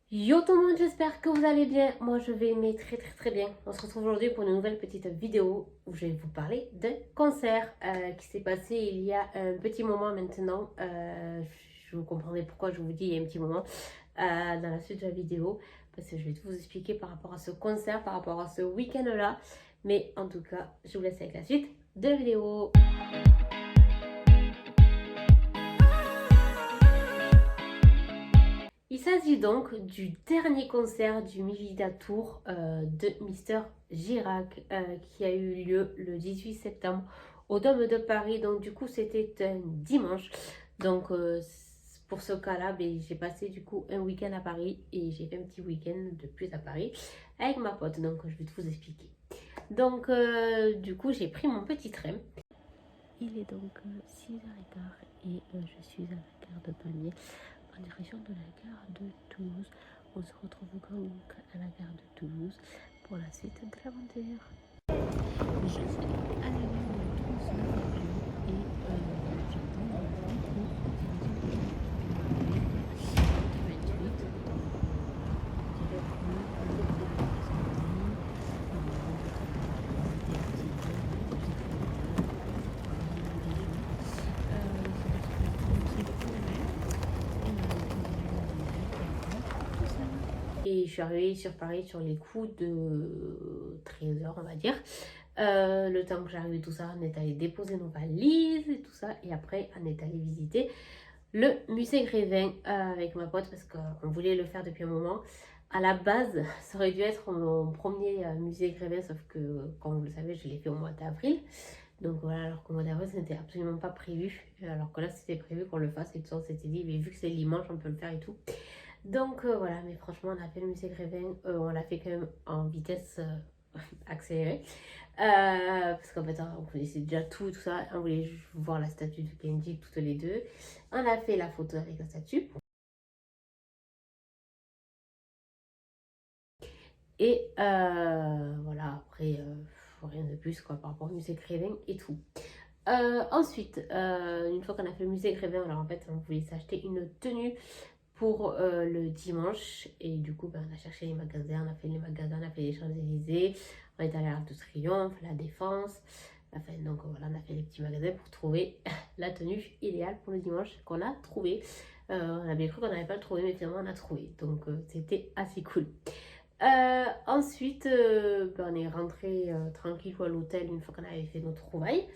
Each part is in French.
Yo tout le monde, j'espère que vous allez bien. Moi je vais mais très bien. On se retrouve aujourd'hui pour une nouvelle petite vidéo où je vais vous parler d'un concert qui s'est passé il y a un petit moment maintenant. Je vous comprendrez pourquoi je vous dis il y a un petit moment dans la suite de la vidéo. Parce que je vais tout vous expliquer par rapport à ce concert, par rapport à ce week-end là. Mais en tout cas, je vous laisse avec la suite de la vidéo. Il s'agit donc du dernier concert du Mivida Tour de Mister Girac qui a eu lieu le 18 septembre au Dôme de Paris. Donc du coup c'était un dimanche. Donc pour ce cas-là, ben, j'ai passé du coup un week-end à Paris et j'ai fait un petit week-end de plus à Paris avec ma pote. Donc je vais tout vous expliquer. Donc du coup j'ai pris mon petit train. Il est donc 6h15 et je suis à la gare de Pamiers en direction de la gare de Toulouse. On se retrouve donc à la gare de Toulouse pour la suite de l'aventure. Je suis à la gare de Toulouse et j'attends le retour de 28 et je suis arrivée sur Paris sur les coups de 13h on va dire. Le temps que j'arrive tout ça, on est allé déposer nos valises et tout ça. Et après, on est allé visiter le musée Grévin avec ma pote parce qu'on voulait le faire depuis un moment. À la base, ça aurait dû être mon premier musée Grévin, sauf que, comme vous le savez, je l'ai fait au mois d'avril. Donc voilà, alors qu'au mois d'avril, ce n'était absolument pas prévu. Alors que là, c'était prévu qu'on le fasse et tout ça, on s'était dit, mais vu que c'est dimanche, on peut le faire et tout. Donc voilà, mais franchement, on a fait le musée Grévin, on l'a fait quand même en vitesse accélérée. Parce qu'en fait, on connaissait déjà tout ça. On voulait juste voir la statue de Kenji toutes les deux. On a fait la photo avec la statue. Et voilà, après, rien de plus quoi, par rapport au musée Grévin et tout. Ensuite, une fois qu'on a fait le musée Grévin, alors en fait, on voulait s'acheter une tenue pour le dimanche. Et du coup, ben, on a cherché les magasins, on a fait les magasins, on a fait les Champs-Élysées, on est allé à l'Arc de Triomphe, la Défense. Enfin, donc voilà, on a fait les petits magasins pour trouver la tenue idéale pour le dimanche qu'on a trouvé. On avait cru qu'on n'avait pas le trouvé, mais finalement on a trouvé. Donc c'était assez cool. Ensuite, ben, on est rentré tranquille à l'hôtel une fois qu'on avait fait notre trouvaille.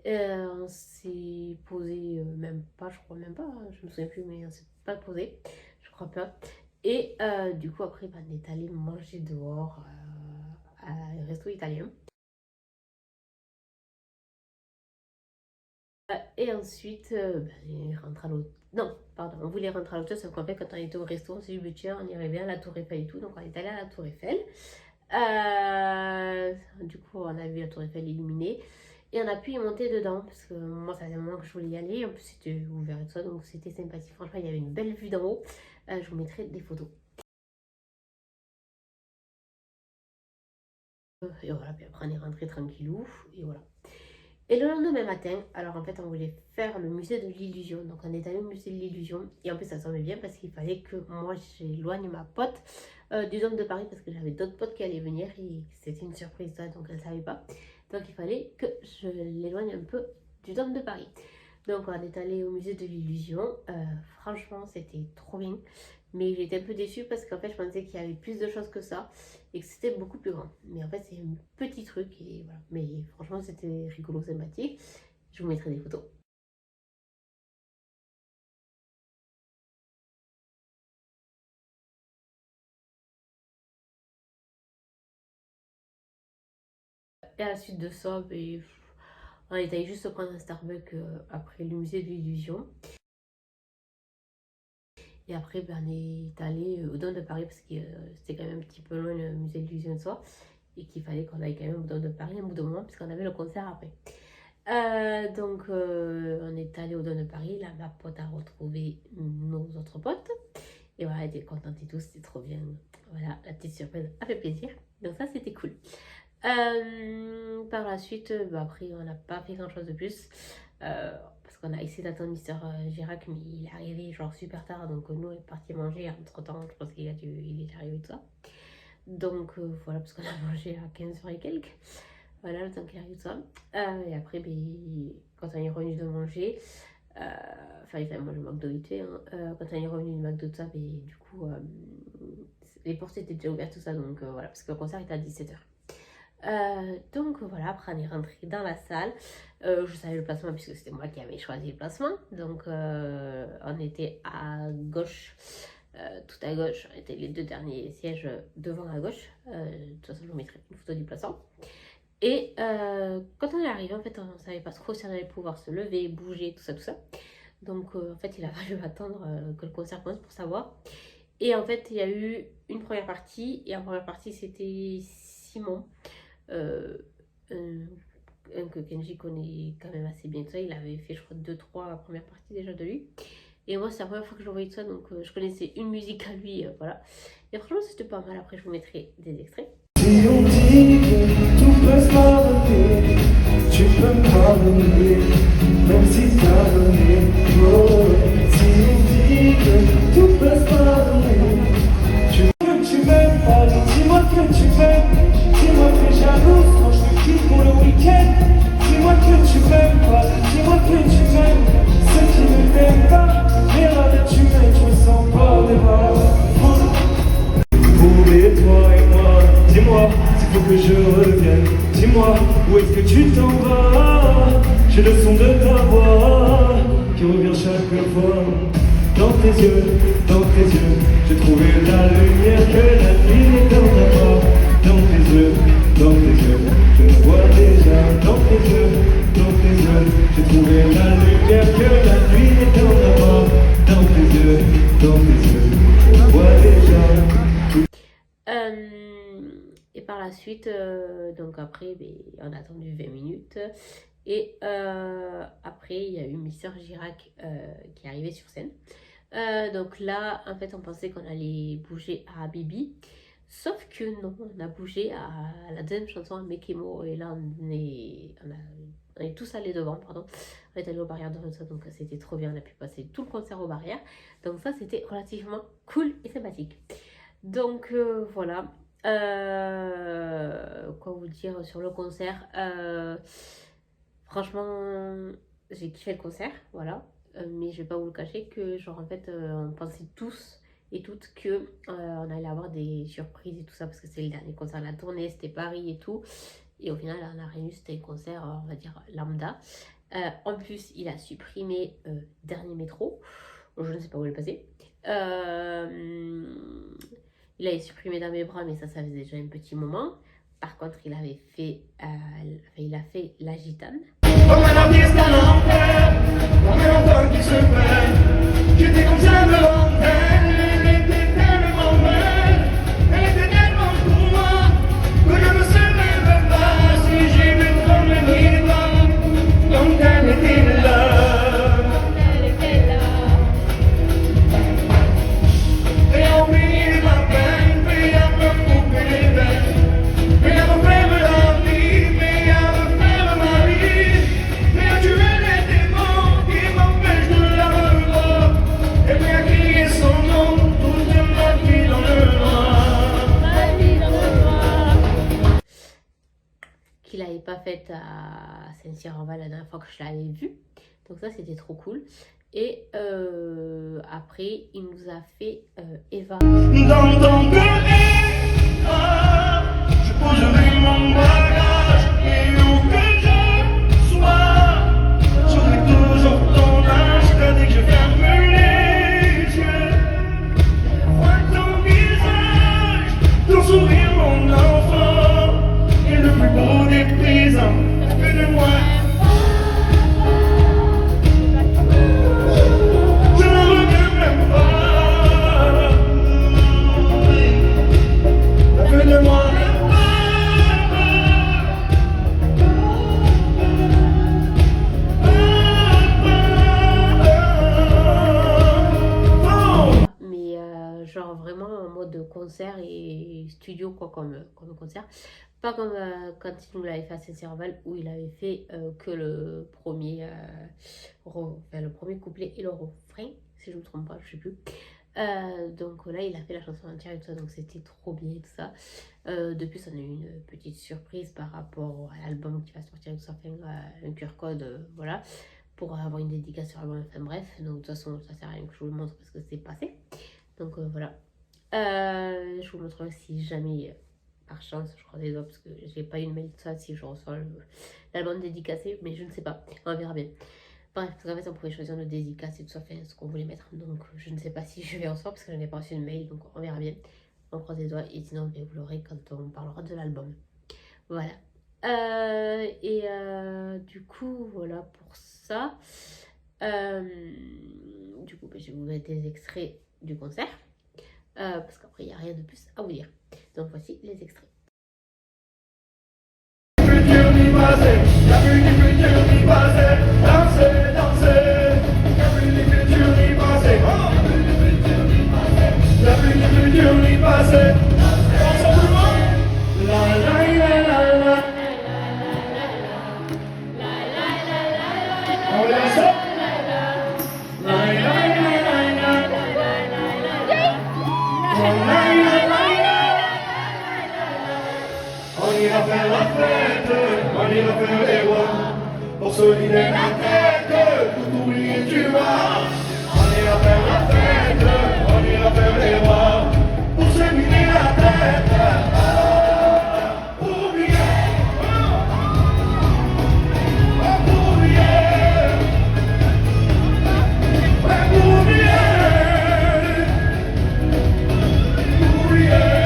On s'est posé, même pas, je crois même pas, hein, je me souviens plus, mais on s'est pas posé, je crois pas. Et du coup, après, ben, on est allé manger dehors à un resto italien. Et ensuite, ben, on est rentré à l'hôtel. Non, pardon, on voulait rentrer à l'hôtel, sauf qu'en fait, quand on était au resto, on s'est dit, bah, tiens, on irait bien à la Tour Eiffel et tout, donc on est allé à la Tour Eiffel. Du coup, on a vu la Tour Eiffel illuminée. Et on a pu y monter dedans, parce que moi, ça faisait un moment que je voulais y aller. En plus, c'était ouvert et tout ça, donc c'était sympathique. Franchement, il y avait une belle vue d'en haut. Je vous mettrai des photos. Et voilà, puis après, on est rentré tranquillou. Et voilà. Et le lendemain matin, alors en fait, on voulait faire le musée de l'illusion. Donc, on est allé au musée de l'illusion. Et en plus, ça tombait bien parce qu'il fallait que moi, j'éloigne ma pote du Dôme de Paris parce que j'avais d'autres potes qui allaient venir et c'était une surprise, ça, donc elle ne savait pas. Donc, il fallait que je l'éloigne un peu du Dôme de Paris. Donc, on est allé au musée de l'illusion. Franchement, c'était trop bien. Mais j'étais un peu déçue parce qu'en fait, je pensais qu'il y avait plus de choses que ça et que c'était beaucoup plus grand. Mais en fait, c'est un petit truc et voilà. Mais franchement, c'était rigolo, sympathique. Je vous mettrai des photos. Et à la suite de ça, ben, on est allé juste prendre un Starbucks après le musée de l'illusion. Et après, ben, on est allé au Dôme de Paris parce que c'était quand même un petit peu loin le musée de l'illusion de soi. Et qu'il fallait qu'on aille quand même au Dôme de Paris un bout de moment puisqu'on avait le concert après. Donc, on est allé au Dôme de Paris. Là, ma pote a retrouvé nos autres potes. Et voilà, elle était contente et tout, c'était trop bien. Voilà, la petite surprise a fait plaisir. Donc ça, c'était cool. Par la suite, bah, après, on n'a pas fait grand chose de plus. Parce qu'on a essayé d'attendre Mister Girac, mais il est arrivé genre super tard, donc nous on est parti manger. Entre temps, je pense il est arrivé tout ça. Donc voilà, parce qu'on a mangé à 15h et quelques. Voilà, le temps qu'il arrive tout ça. Et après, ben, quand on est revenu de manger, enfin, il fallait manger le McDo vite fait. Hein. Quand on est revenu du McDo, tout ça, ben, du coup, les portes étaient déjà ouvertes, tout ça. Donc voilà, parce que le concert était à 17h. Donc voilà, après on est rentré dans la salle. Je savais le placement puisque c'était moi qui avais choisi le placement. Donc on était à gauche, tout à gauche. On était les 2 derniers sièges devant à gauche. De toute façon, je vous mettrai une photo du placement. Et quand on est arrivé, en fait, on ne savait pas trop si on allait pouvoir se lever, bouger, tout ça, tout ça. Donc en fait, il a fallu attendre que le concert commence pour savoir. Et en fait, il y a eu une première partie. Et en première partie, c'était Simon. Que Kenji connaît quand même assez bien tout ça. Il avait fait, je crois, 2-3 premières parties déjà de lui. Et moi, c'est la première fois que je voyais tout ça, donc je connaissais une musique à lui, voilà. Et franchement, c'était pas mal. Après, je vous mettrai des extraits. Si on dit que tout peut se pardonner, tu peux me pardonner, même si t'as donné. Oh, si on dit que tout peut se pardonner, que tu m'aimes pas, dis-moi que tu m'aimes. Dis-moi que t'es jalouse quand je te quitte pour le week-end. Dis-moi que tu m'aimes pas, dis-moi que tu m'aimes. Ceux qui ne m'aiment pas, les rats tu m'aimes, je me sens pas des balles. Pour et toi et moi, dis-moi s'il faut que je revienne. Dis-moi où est-ce que tu t'en vas. J'ai le son de ta voix qui revient chaque fois. Dans tes yeux, j'ai trouvé la lumière que la nuit ne donnera pas. Dans tes yeux, je le vois déjà. Dans tes yeux, j'ai trouvé la lumière que la nuit ne donnera pas. Dans tes yeux, je le vois déjà. Et par la suite, donc après, ben, on a attendu 20 minutes. Et après, il y a eu Mister Girac qui est arrivé sur scène. Donc là, en fait, on pensait qu'on allait bouger à Bibi. Sauf que non, on a bougé à la deuxième chanson, à Mekemo. Et là, on est tous allés devant, pardon. On est allés aux barrières devant ça, donc c'était trop bien. On a pu passer tout le concert aux barrières. Donc ça, c'était relativement cool et sympathique. Donc voilà. Quoi vous dire sur le concert, franchement, j'ai kiffé le concert, voilà. Mais je vais pas vous le cacher que genre en fait on pensait tous et toutes que on allait avoir des surprises et tout ça parce que c'est le dernier concert de la tournée, c'était Paris et tout. Et au final on a rien eu, c'était un concert on va dire lambda. En plus il a supprimé Dernier Métro, je ne sais pas où il est passé. Il avait supprimé Dans mes bras, mais ça faisait déjà un petit moment. Par contre, il avait fait, il a fait La Gitane. Comme un artiste à l'enfer, comme un enfant qui se perd. J'étais comme ça devant elle, elle était tellement belle, elle était tellement pour moi, que je ne sais même pas si j'ai vu comme le vivant, quand elle était là. Et on finit ma peine, puis à me couper les veines, puis à me faire la vie, puis à me faire ma vie, puis à tuer les démons qui m'empêchent de la revoir, et puis à crier son nom toute ma vie dans le noir. Ma vie dans le noir. Qu'il n'avait pas faite à Saint-Cyr-en-Val la dernière fois que je l'avais vu. Donc ça, c'était trop cool. Et après, il nous a fait Eva. Dans ton cœur, je poserai mon bagage, et où que je sois, j'aurai toujours ton âge, dès que je ferme les yeux. Vois ton visage, ton sourire, mon enfant, et le plus beau des présents, fais de moi. Mais genre vraiment en mode concert et studio quoi comme concert. Pas comme quand il nous l'avait fait à Saint-Serval où il avait fait que le premier, le premier couplet et le refrain, si je ne me trompe pas, je sais plus. Donc là, il a fait la chanson entière et tout ça, donc c'était trop bien et tout ça. Depuis, on a eu une petite surprise par rapport à l'album qui va sortir et tout ça, enfin, un QR code, voilà, pour avoir une dédicace sur l'album, enfin bref. Donc de toute façon, ça sert à rien que je vous le montre parce que c'est passé. Donc voilà. Je vous montrerai si jamais, par chance, je crois des doigts parce que j'ai pas eu de mail de ça, si je reçois l'album dédicacé, mais je ne sais pas, on verra bien. Bref, parce qu'en fait, on pouvait choisir nos dédicaces et tout ça, enfin, ce qu'on voulait mettre. Donc, je ne sais pas si je vais en sortir parce que je n'ai pas reçu de mail, donc on verra bien. On croise les doigts et sinon, ben, vous l'aurez quand on parlera de l'album. Voilà. Du coup, voilà pour ça. Du coup, ben, je vais vous mettre des extraits du concert. Parce qu'après, il n'y a rien de plus à vous dire. Donc, voici les extraits. On ira faire la fête, on ira faire les rois, pour se vider la tête, tout oublier du mal. On ira faire la fête, on ira faire les rois, pour se vider la tête, pour oublier, pour oublier, pour oublier, pour oublier.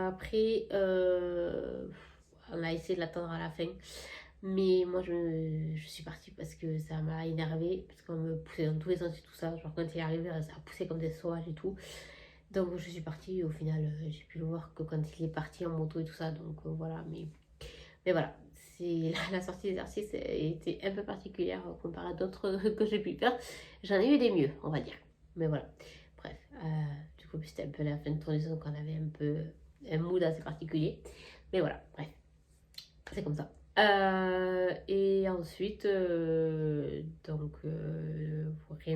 Après, on a essayé de l'attendre à la fin. Mais moi, je suis partie parce que ça m'a énervée. Parce qu'on me poussait dans tous les sens et tout ça. Genre, quand il est arrivé, ça a poussé comme des sauvages et tout. Donc, je suis partie. Au final, j'ai pu le voir que quand il est parti en moto et tout ça. Donc, voilà. Mais voilà. La sortie d'exercice était un peu particulière comparée à d'autres que j'ai pu faire. J'en ai eu des mieux, on va dire. Mais voilà. Bref. Du coup, c'était un peu la fin de tournée. Donc, on avait un peu un mood assez particulier. Mais voilà. Bref. C'est comme ça. Et ensuite, rien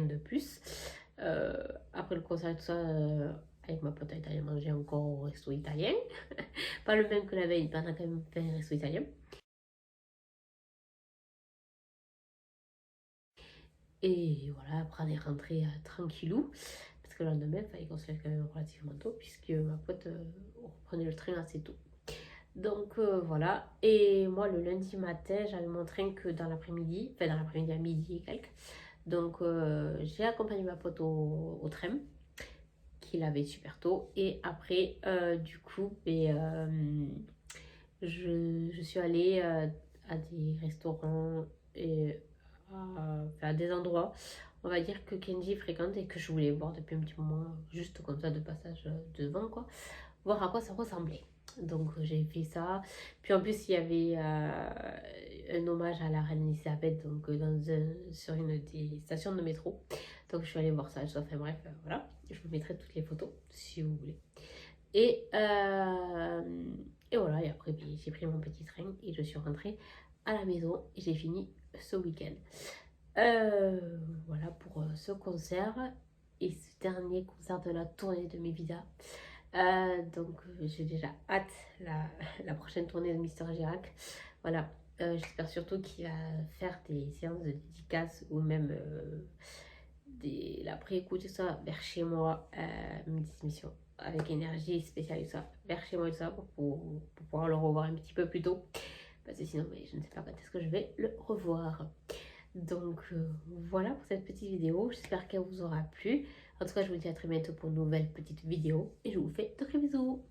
de plus. Après le concert et tout ça, avec ma pote, on allait manger encore au resto italien. Pas le même que la veille, mais on a quand même fait un resto italien. Et voilà, après on est rentré tranquillou. Parce que le lendemain, il fallait qu'on se lève quand même relativement tôt, puisque ma pote reprenait le train assez tôt. Donc voilà, et moi le lundi matin, j'avais mon train que dans l'après-midi, enfin dans l'après-midi à midi et quelques. Donc j'ai accompagné ma pote au train, qu'il avait super tôt. Et après, du coup, je suis allée à des restaurants et à des endroits, on va dire que Kenji fréquente et que je voulais voir depuis un petit moment, juste comme ça de passage devant quoi, voir à quoi ça ressemblait. Donc j'ai fait ça. Puis en plus il y avait un hommage à la reine Elisabeth donc sur une des stations de métro. Donc je suis allée voir ça. Enfin bref, voilà. Je vous mettrai toutes les photos si vous voulez. Et, euh, et voilà, et après j'ai pris mon petit train et je suis rentrée à la maison et j'ai fini ce week-end. Voilà pour ce concert et ce dernier concert de la tournée de mes vidas. J'ai déjà hâte la prochaine tournée de Mister Girac. Voilà, j'espère surtout qu'il va faire des séances de dédicaces ou même l'après-écoute tout ça vers chez moi, une émissions avec énergie spéciale et tout ça, vers chez moi et tout ça pour pouvoir le revoir un petit peu plus tôt. Parce que sinon, mais je ne sais pas quand est-ce que je vais le revoir. Donc voilà pour cette petite vidéo, j'espère qu'elle vous aura plu. En tout cas, je vous dis à très bientôt pour une nouvelle petite vidéo et je vous fais de gros bisous.